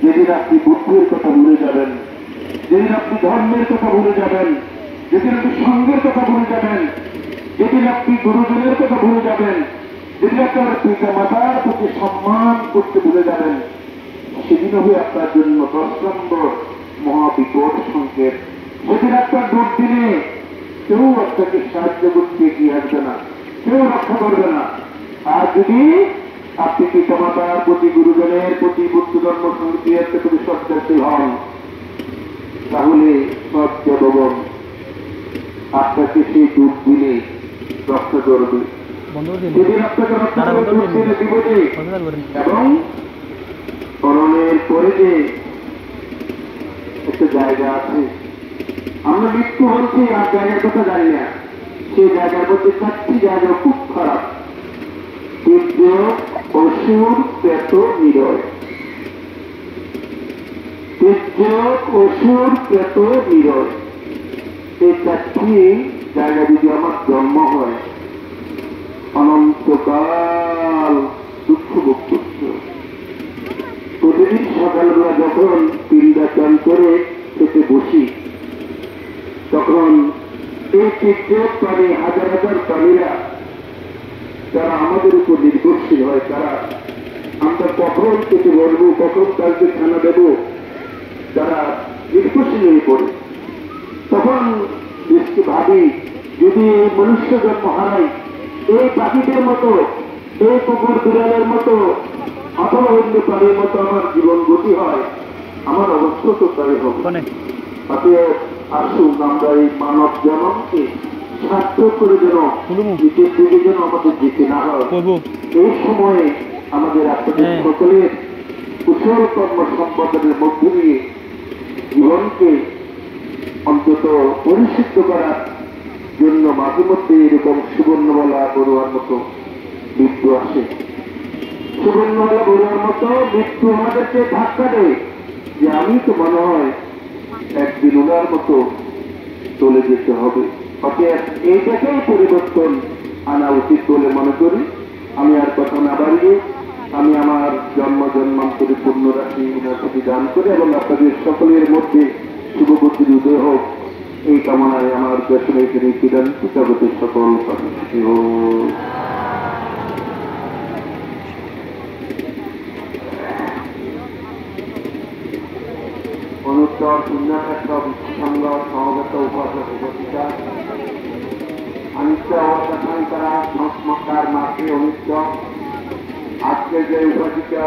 যেদিন আপনি বুদ্ধির কথা ভুলে যাবেন, যেদিন আপনি ধর্মের কথা ভুলে যাবেন, যেদিন আপনি সঙ্গের কথা ভুলে যাবেন, যেদিন আপনি গুরুজনের কথা ভুলে যাবেন, যেদিন আপনার পিতা মাতার প্রতি সম্মান করতে ভুলে যাবেন, সেদিন হবে আপনার জন্য 10 নম্বর মহাবিপদ সংকেত। সেদিন আপনার দুর্দিনে কেউ আপনাকে সাহায্য করতে এগিয়ে আসবে না, কেউ রক্ষা করবে না। আর যদি আপনি পিতা মাতার প্রতি, গুরুজনের প্রতি, বুদ্ধ ধর্ম সংস্কৃতির প্রতি শ্রদ্ধাশীল হন, তাহলে সত্যভবন আপনাকে সেই দুর্দিনে রক্ষা করবে, সেদিন আপনাকে রক্ষা করবে দুর্দিনে, বিপদে। এবং করণের পরে যে একটা জায়গা আছে, আমরা মৃত্যু বলছি আর জায়গার কথা জানি না, সেই জায়গার মধ্যে 4টি জায়গা খুব খারাপ। সূর্য, অসুর, প্রেত, নিরয়। সূর্য, অসুর, প্রেত, নিরয়, এই 4টি জায়গা যদি আমার জন্ম হয়, অনন্তকাল দুঃখ ভোগ করতে। প্রতিদিন সকালবেলা যখন পিণ্ডাচান করে খেতে বসি, তখন এই চিত্রের প্রাণী, হাজার হাজার প্রাণীরা যারা আমাদের উপর নির্ভরশীল হয়, তারা আমরা কখন খেতে বলবো, কখন তাকে খানা দেব, যারা নির্ভরশীল হয়ে পড়ে, তখন ভাবি যদি মনুষ্য জন্ম হারাই, এই পাখিদের মতো, এই কুকুর বিড়ালের মতো, অথবা অন্য প্রাণীর মতো আমার জীবন গতি হয়, আমার অবস্থা তো তাই হবে। অতএব আসুন আমরা এই মানব জন্মকে সার্থক করে যেন নিচের দিকে যেন আমাদের যেতে না হয়, এই সময়ে আমাদের আপনাদের সকলের কুশল কর্ম সম্পাদনের মধ্য দিয়ে জীবনকে অন্তত পরিশুদ্ধ করার জন্য মাঝে মধ্যে এরকম সুবর্ণমালা বড়ুয়ার মতো মৃত্যু আসে। সুবর্ণমালা বড়ুয়ার মতো মৃত্যু আমাদেরকে ধাক্কা দেয় যে আমি তো মনে হয় একদিন ওনার মতো চলে যেতে হবে। অতএব এইটাকেই পরিবর্তন আনা উচিত বলে মনে করি। আমি আর কথা না বাড়িয়ে আমি আমার জন্মান্তরে পূর্ণ রাশি ওনার প্রতি দান করে এবং আপনাদের সকলের মধ্যে শুভবুদ্ধির উদয় হোক, এই কামনায় আমার দেশের এখানে চিরান্ত জগতের সকল অনুত্তর পুণ্যক্ষেত্র বিশ্বসংঘ সহগত উপাসক উপস্থিতা অনিত্য অবস্থান করা সংস্মকার মাসে অনিত্য আজকে যে উপাসিকা